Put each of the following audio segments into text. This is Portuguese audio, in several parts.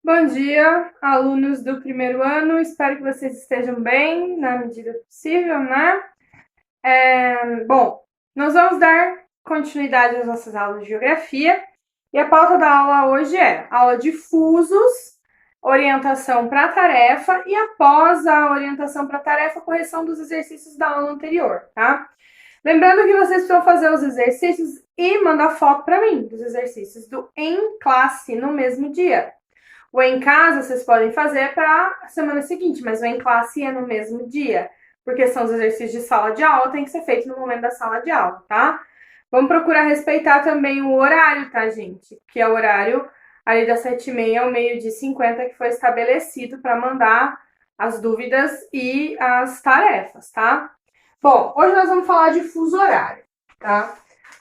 Bom dia, alunos do primeiro ano. Espero que vocês estejam bem, na medida do possível, né? Bom, nós vamos dar continuidade às nossas aulas de geografia. E a pauta da aula hoje é aula de fusos, orientação para a tarefa e após a orientação para a tarefa, correção dos exercícios da aula anterior, tá? Lembrando que vocês precisam fazer os exercícios e mandar foto para mim dos exercícios do em classe no mesmo dia. O em casa vocês podem fazer para a semana seguinte, mas o em classe é no mesmo dia, porque são os exercícios de sala de aula, tem que ser feito no momento da sala de aula, tá? Vamos procurar respeitar também o horário, tá, gente? Que é o horário ali das 7h30 ao 12h50 que foi estabelecido para mandar as dúvidas e as tarefas, tá? Bom, hoje nós vamos falar de fuso horário, tá?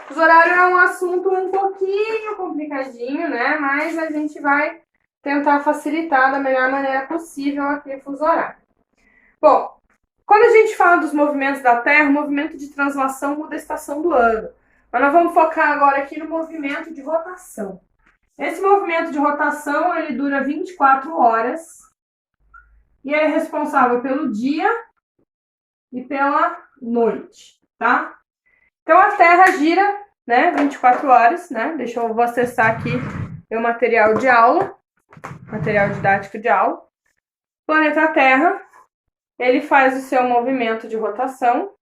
Fuso horário é um assunto um pouquinho complicadinho, né? Mas a gente vai tentar facilitar da melhor maneira possível aquele fuso horário. Bom, quando a gente fala dos movimentos da Terra, o movimento de translação muda a estação do ano. Mas nós vamos focar agora aqui no movimento de rotação. Esse movimento de rotação, ele dura 24 horas e é responsável pelo dia e pela noite, tá? Então a Terra gira, né, 24 horas, né? Vou acessar aqui meu material de aula. Material didático de aula. O planeta Terra, ele faz o seu movimento de rotação,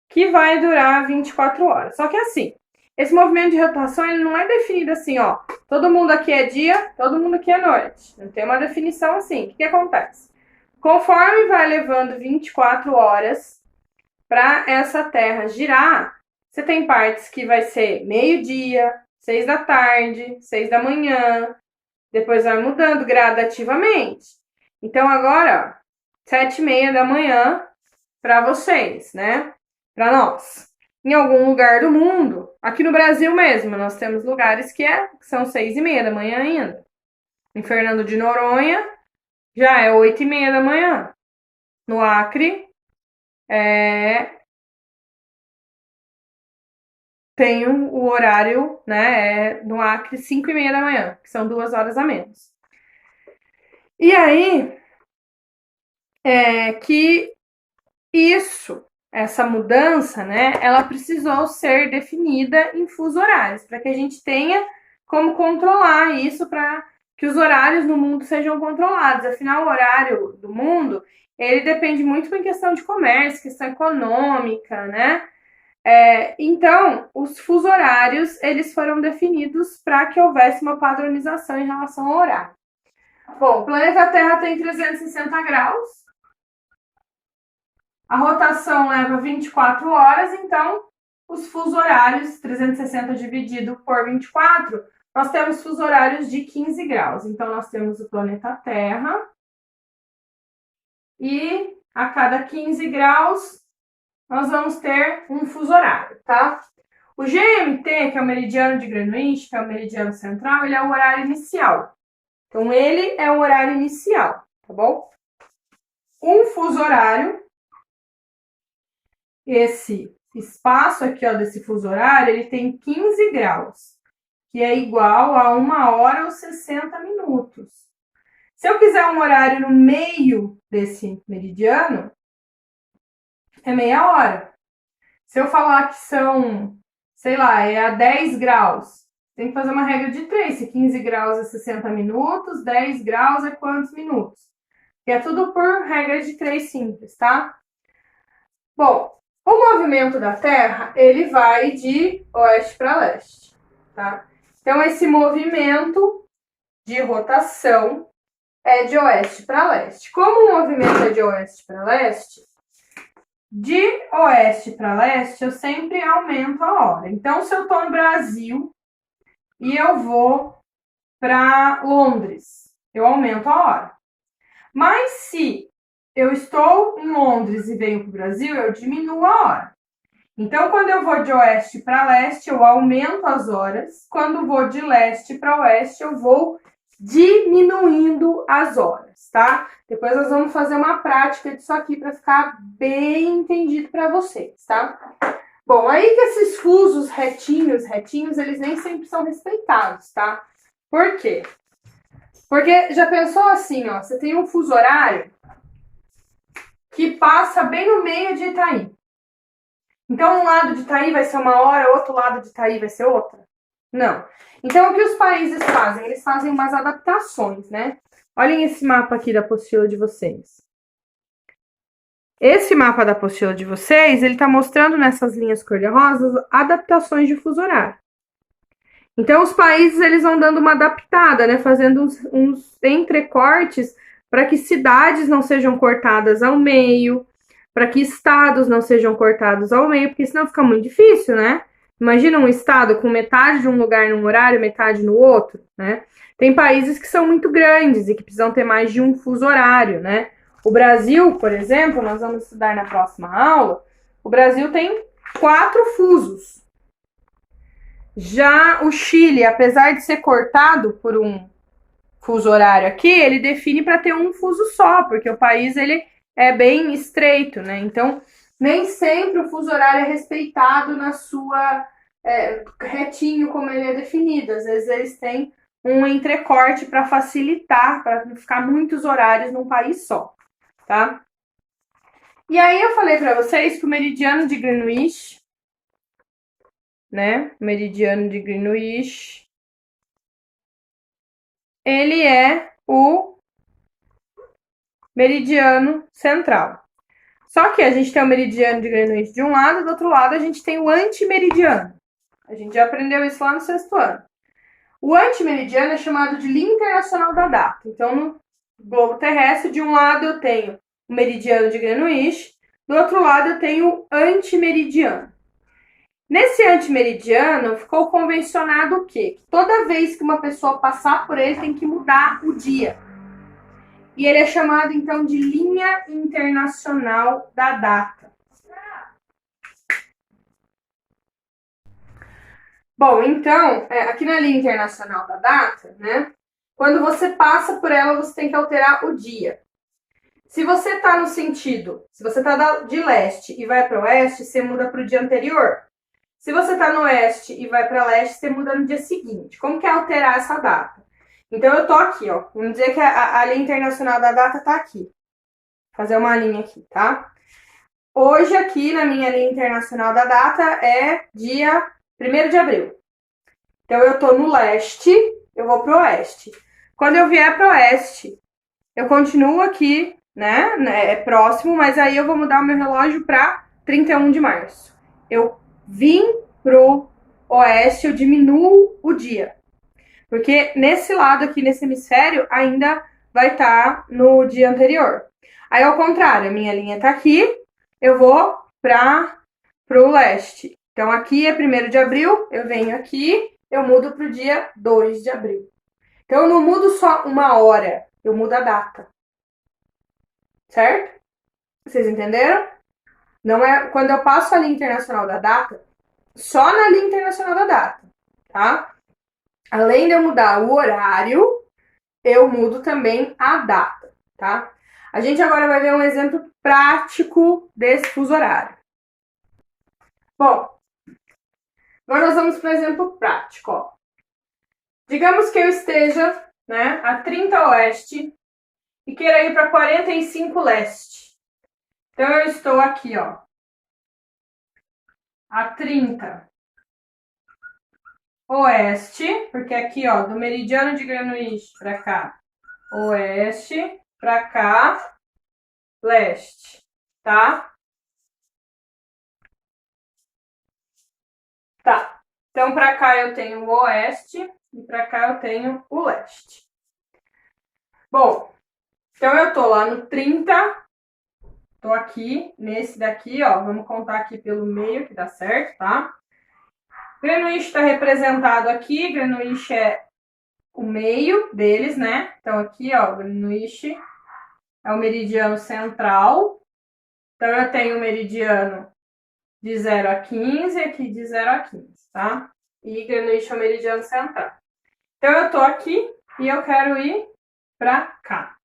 que vai durar 24 horas. Só que assim, esse movimento de rotação, ele não é definido assim, ó, todo mundo aqui é dia, todo mundo aqui é noite. Não tem uma definição assim. O que acontece? Conforme vai levando 24 horas para essa Terra girar, você tem partes que vai ser meio-dia, 6 da tarde, 6 da manhã, depois vai mudando gradativamente. Então, agora, ó, 7h30 da manhã para vocês, né? Para nós. Em algum lugar do mundo, aqui no Brasil mesmo, nós temos lugares que são 6h30 da manhã ainda. Em Fernando de Noronha, já é 8h30 da manhã. No Acre, tem o horário, né? No Acre, 5h30 da manhã, que são 2 horas a menos. E aí, que essa mudança, né, ela precisou ser definida em fuso horários, para que a gente tenha como controlar isso, para que os horários no mundo sejam controlados. Afinal, o horário do mundo, ele depende muito em questão de comércio, questão econômica, né? Então, os fuso horários, eles foram definidos para que houvesse uma padronização em relação ao horário. Bom, o planeta Terra tem 360 graus, a rotação leva 24 horas, então os fuso horários, 360 dividido por 24, nós temos fuso horários de 15 graus. Então, nós temos o planeta Terra e a cada 15 graus nós vamos ter um fuso horário, tá? O GMT, que é o meridiano de Greenwich, que é o meridiano central, ele é o horário inicial. Então, ele é o horário inicial, tá bom? Um fuso horário, esse espaço aqui, ó, desse fuso horário, ele tem 15 graus, que é igual a 1 hora ou 60 minutos. Se eu quiser um horário no meio desse meridiano, é meia hora. Se eu falar que são, sei lá, é a 10 graus, tem que fazer uma regra de 3. Se 15 graus é 60 minutos, 10 graus é quantos minutos? Que é tudo por regra de 3 simples, tá? Bom, o movimento da Terra, ele vai de oeste para leste, tá? Então, esse movimento de rotação é de oeste para leste. Como o movimento é de oeste para leste, eu sempre aumento a hora. Então, se eu estou no Brasil e eu vou para Londres, eu aumento a hora. Mas se eu estou em Londres e venho para o Brasil, eu diminuo a hora. Então, quando eu vou de oeste para leste, eu aumento as horas. Quando vou de leste para oeste, eu vou diminuindo as horas, tá? Depois nós vamos fazer uma prática disso aqui para ficar bem entendido para vocês, tá? Bom, aí que esses fusos retinhos, eles nem sempre são respeitados, tá? Por quê? Porque já pensou assim, ó, você tem um fuso horário que passa bem no meio de Itaí. Então, um lado de Itaí vai ser uma hora, outro lado de Itaí vai ser outra? Não. Então, o que os países fazem? Eles fazem umas adaptações, né? Olhem esse mapa aqui da apostila de vocês. Esse mapa da apostila de vocês, ele está mostrando nessas linhas cor-de-rosas adaptações de fuso horário. Então, os países eles vão dando uma adaptada, né? Fazendo uns entrecortes para que cidades não sejam cortadas ao meio, para que estados não sejam cortados ao meio, porque senão fica muito difícil, né? Imagina um estado com metade de um lugar num horário, metade no outro, né? Tem países que são muito grandes e que precisam ter mais de um fuso horário, né? O Brasil, por exemplo, nós vamos estudar na próxima aula, o Brasil tem 4 fusos. Já o Chile, apesar de ser cortado por um fuso horário aqui, ele define para ter um fuso só, porque o país ele é bem estreito, né? Então, nem sempre o fuso horário é respeitado na sua retinho como ele é definido. Às vezes eles têm um entrecorte para facilitar, para não ficar muitos horários num país só, tá? E aí eu falei para vocês que o meridiano de Greenwich, né? Meridiano de Greenwich, ele é o meridiano central. Só que a gente tem o meridiano de Greenwich de um lado, do outro lado a gente tem o antimeridiano. A gente já aprendeu isso lá no 6º ano. O antimeridiano é chamado de linha internacional da data. Então, no globo terrestre, de um lado eu tenho o meridiano de Greenwich, do outro lado eu tenho o antimeridiano. Nesse antimeridiano, ficou convencionado o quê? Que toda vez que uma pessoa passar por ele, tem que mudar o dia. E ele é chamado, então, de linha internacional da data. Bom, então, aqui na linha internacional da data, né? Quando você passa por ela, você tem que alterar o dia. Se você está no sentido, se você está de leste e vai para oeste, você muda para o dia anterior. Se você está no oeste e vai para leste, você muda no dia seguinte. Como que é alterar essa data? Então, eu tô aqui, ó. Vamos dizer que a linha internacional da data tá aqui. Vou fazer uma linha aqui, tá? Hoje, aqui na minha linha internacional da data, é dia 1º de abril. Então, eu tô no leste, eu vou pro oeste. Quando eu vier pro oeste, eu continuo aqui, né? É próximo, mas aí eu vou mudar o meu relógio para 31 de março. Eu vim pro oeste, eu diminuo o dia. Porque nesse lado aqui, nesse hemisfério, ainda vai estar no dia anterior. Aí, ao contrário, a minha linha tá aqui, eu vou pro leste. Então, aqui é 1º de abril, eu venho aqui, eu mudo pro dia 2 de abril. Então, eu não mudo só uma hora, eu mudo a data. Certo? Vocês entenderam? Não é quando eu passo a linha internacional da data, só na linha internacional da data, tá? Além de eu mudar o horário, eu mudo também a data, tá? A gente agora vai ver um exemplo prático desse fuso horário. Bom, agora nós vamos para o exemplo prático, ó. Digamos que eu esteja, né, a 30 oeste e queira ir para 45 leste. Então, eu estou aqui, ó, a 30 oeste, porque aqui, ó, do meridiano de Greenwich para cá, oeste, para cá, leste, tá? Tá. Então, para cá eu tenho o oeste e para cá eu tenho o leste. Bom, então eu tô lá no 30, tô aqui, nesse daqui, ó, vamos contar aqui pelo meio que dá certo, tá? Greenwich está representado aqui, Greenwich é o meio deles, né? Então aqui, ó, Greenwich é o meridiano central. Então eu tenho o meridiano de 0 a 15 e aqui de 0 a 15, tá? E Greenwich é o meridiano central. Então eu tô aqui e eu quero ir para cá.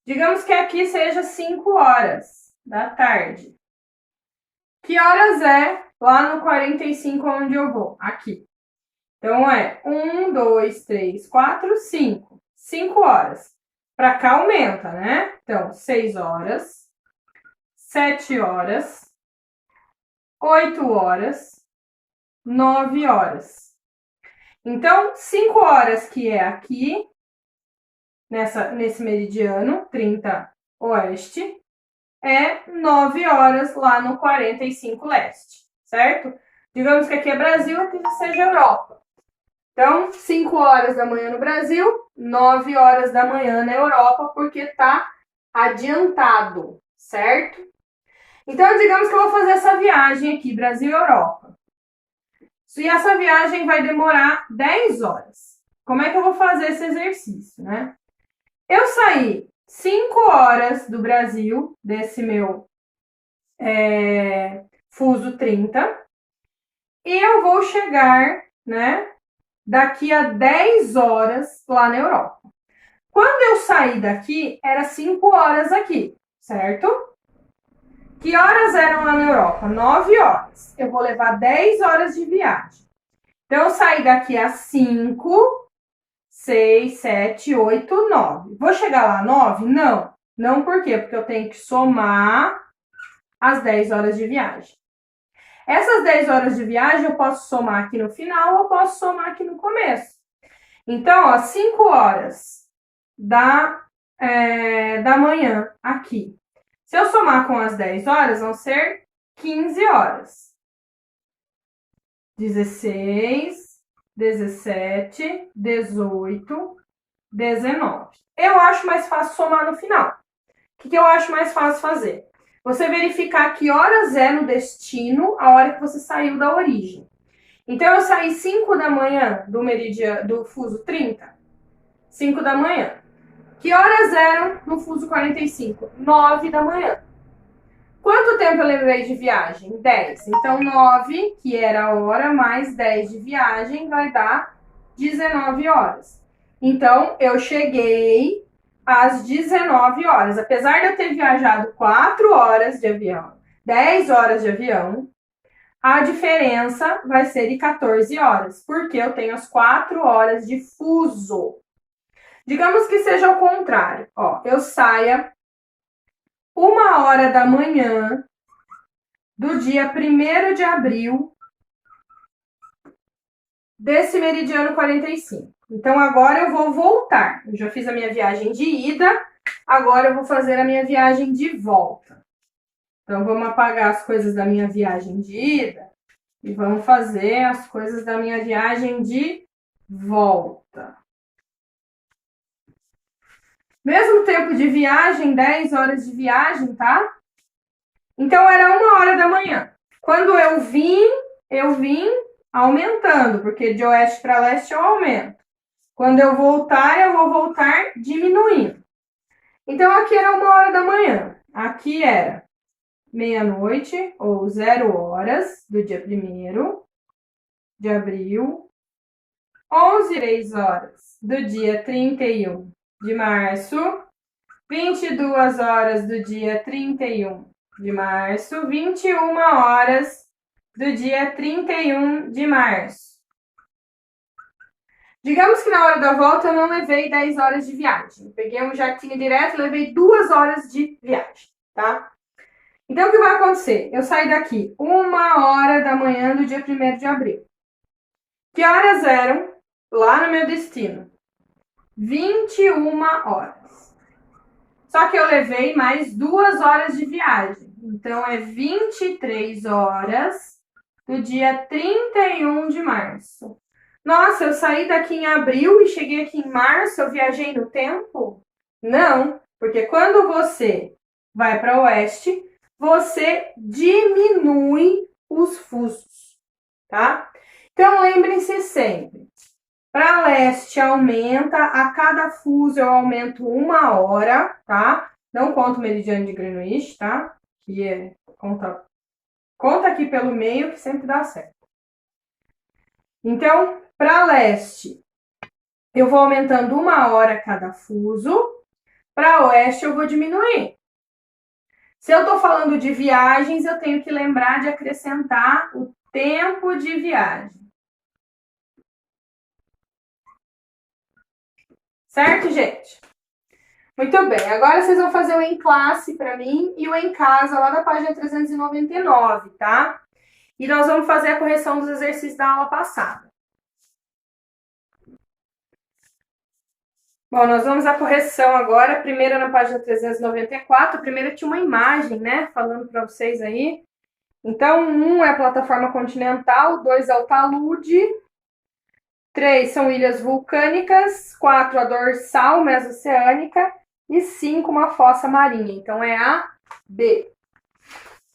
Digamos que aqui seja 5 horas da tarde. Que horas é lá no 45 onde eu vou? Aqui. Então, é 1, 2, 3, 4, 5. 5 horas. Para cá aumenta, né? Então, 6 horas, 7 horas, 8 horas, 9 horas. Então, 5 horas que é aqui, nesse meridiano, 30 oeste, é 9 horas lá no 45 leste, certo? Digamos que aqui é Brasil, aqui seja Europa. Então, 5 horas da manhã no Brasil, 9 horas da manhã na Europa, porque está adiantado, certo? Então, digamos que eu vou fazer essa viagem aqui, Brasil e Europa. E essa viagem vai demorar 10 horas. Como é que eu vou fazer esse exercício, né? Eu saí 5 horas do Brasil, desse meu fuso 30, e eu vou chegar, né, daqui a 10 horas lá na Europa. Quando eu saí daqui, era 5 horas aqui, certo? Que horas eram lá na Europa? 9 horas. Eu vou levar 10 horas de viagem. Então, eu saí daqui às 5, 6, 7, 8, 9. Vou chegar lá 9? Não. Não por quê? Porque eu tenho que somar as 10 horas de viagem. Essas 10 horas de viagem eu posso somar aqui no final ou posso somar aqui no começo. Então, ó, 5 horas da manhã aqui. Se eu somar com as 10 horas, vão ser 15 horas. 16, 17, 18, 19. Eu acho mais fácil somar no final. O que eu acho mais fácil fazer? Você verificar que horas é no destino a hora que você saiu da origem. Então, eu saí 5 da manhã do fuso 30. 5 da manhã. Que horas eram no fuso 45? 9 da manhã. Quanto tempo eu levei de viagem? 10. Então, 9, que era a hora, mais 10 de viagem, vai dar 19 horas. Então, eu cheguei às 19 horas. Apesar de eu ter viajado 4 horas de avião, 10 horas de avião, a diferença vai ser de 14 horas, porque eu tenho as 4 horas de fuso. Digamos que seja o contrário. Ó, eu saia 1 hora da manhã do dia 1º de abril desse meridiano 45. Então, agora eu vou voltar. Eu já fiz a minha viagem de ida, agora eu vou fazer a minha viagem de volta. Então, vamos apagar as coisas da minha viagem de ida e vamos fazer as coisas da minha viagem de volta. Mesmo tempo de viagem, 10 horas de viagem, tá? Então, era 1 hora da manhã. Quando eu vim aumentando, porque de oeste para leste eu aumento. Quando eu vou voltar diminuindo. Então, aqui era 1 hora da manhã. Aqui era meia-noite, ou 0 horas, do dia 1º de abril. 3 horas, do dia 31 de março. 22 horas, do dia 31 de março. 21 horas, do dia 31 de março. Digamos que na hora da volta eu não levei 10 horas de viagem. Eu peguei um jatinho direto e levei 2 horas de viagem, tá? Então, o que vai acontecer? Eu saí daqui 1 hora da manhã do dia 1º de abril. Que horas eram lá no meu destino? 21 horas. Só que eu levei mais 2 horas de viagem. Então, é 23 horas do dia 31 de março. Nossa, eu saí daqui em abril e cheguei aqui em março, eu viajei no tempo? Não, porque quando você vai para o oeste, você diminui os fusos, tá? Então, lembrem-se sempre, para leste aumenta, a cada fuso eu aumento 1 hora, tá? Não conta o meridiano de Greenwich, tá? Que conta aqui pelo meio que sempre dá certo. Então, para leste, eu vou aumentando 1 hora cada fuso. Para oeste, eu vou diminuir. Se eu estou falando de viagens, eu tenho que lembrar de acrescentar o tempo de viagem. Certo, gente? Muito bem, agora vocês vão fazer o em classe para mim e o em casa lá da página 399, tá? E nós vamos fazer a correção dos exercícios da aula passada. Bom, nós vamos à correção agora, primeiro na página 394, a primeira tinha uma imagem, né, falando para vocês aí. Então, 1 é a plataforma continental, 2 é o talude, 3 são ilhas vulcânicas, 4 a dorsal mesoceânica e 5 uma fossa marinha. Então, é a B.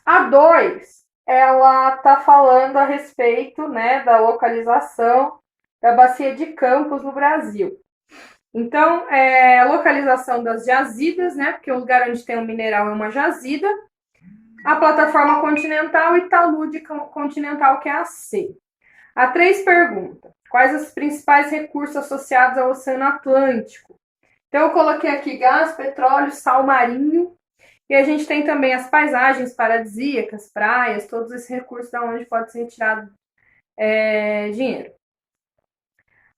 A 2, ela está falando a respeito, né, da localização da bacia de Campos no Brasil. Então, a localização das jazidas, né, porque o lugar onde tem o mineral é uma jazida. A plataforma continental e talude continental, que é a C. A 3 pergunta: quais os principais recursos associados ao Oceano Atlântico? Então, eu coloquei aqui gás, petróleo, sal marinho. E a gente tem também as paisagens paradisíacas, praias, todos esses recursos da onde pode ser retirado dinheiro.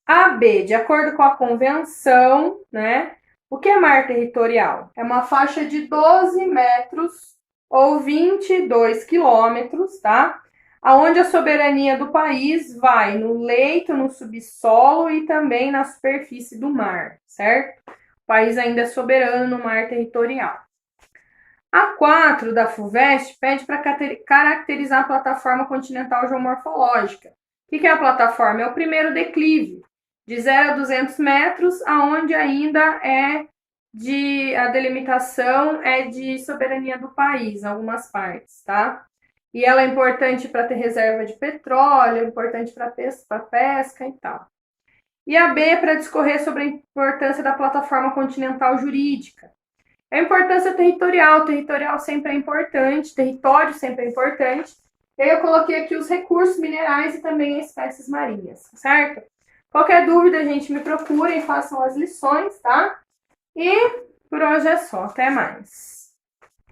A B, de acordo com a convenção, né? O que é mar territorial? É uma faixa de 12 metros ou 22 quilômetros, tá? Aonde a soberania do país vai no leito, no subsolo e também na superfície do mar, certo? O país ainda é soberano no mar territorial. A 4 da FUVEST pede para caracterizar a plataforma continental geomorfológica. O que é a plataforma? É o primeiro declive, de 0 a 200 metros, aonde ainda a delimitação é de soberania do país, em algumas partes, tá? E ela é importante para ter reserva de petróleo, é importante para pesca e tal. E a B é para discorrer sobre a importância da plataforma continental jurídica. A importância territorial sempre é importante, território sempre é importante. E aí eu coloquei aqui os recursos minerais e também as espécies marinhas, certo? Qualquer dúvida, gente, me procurem, façam as lições, tá? E por hoje é só. Até mais.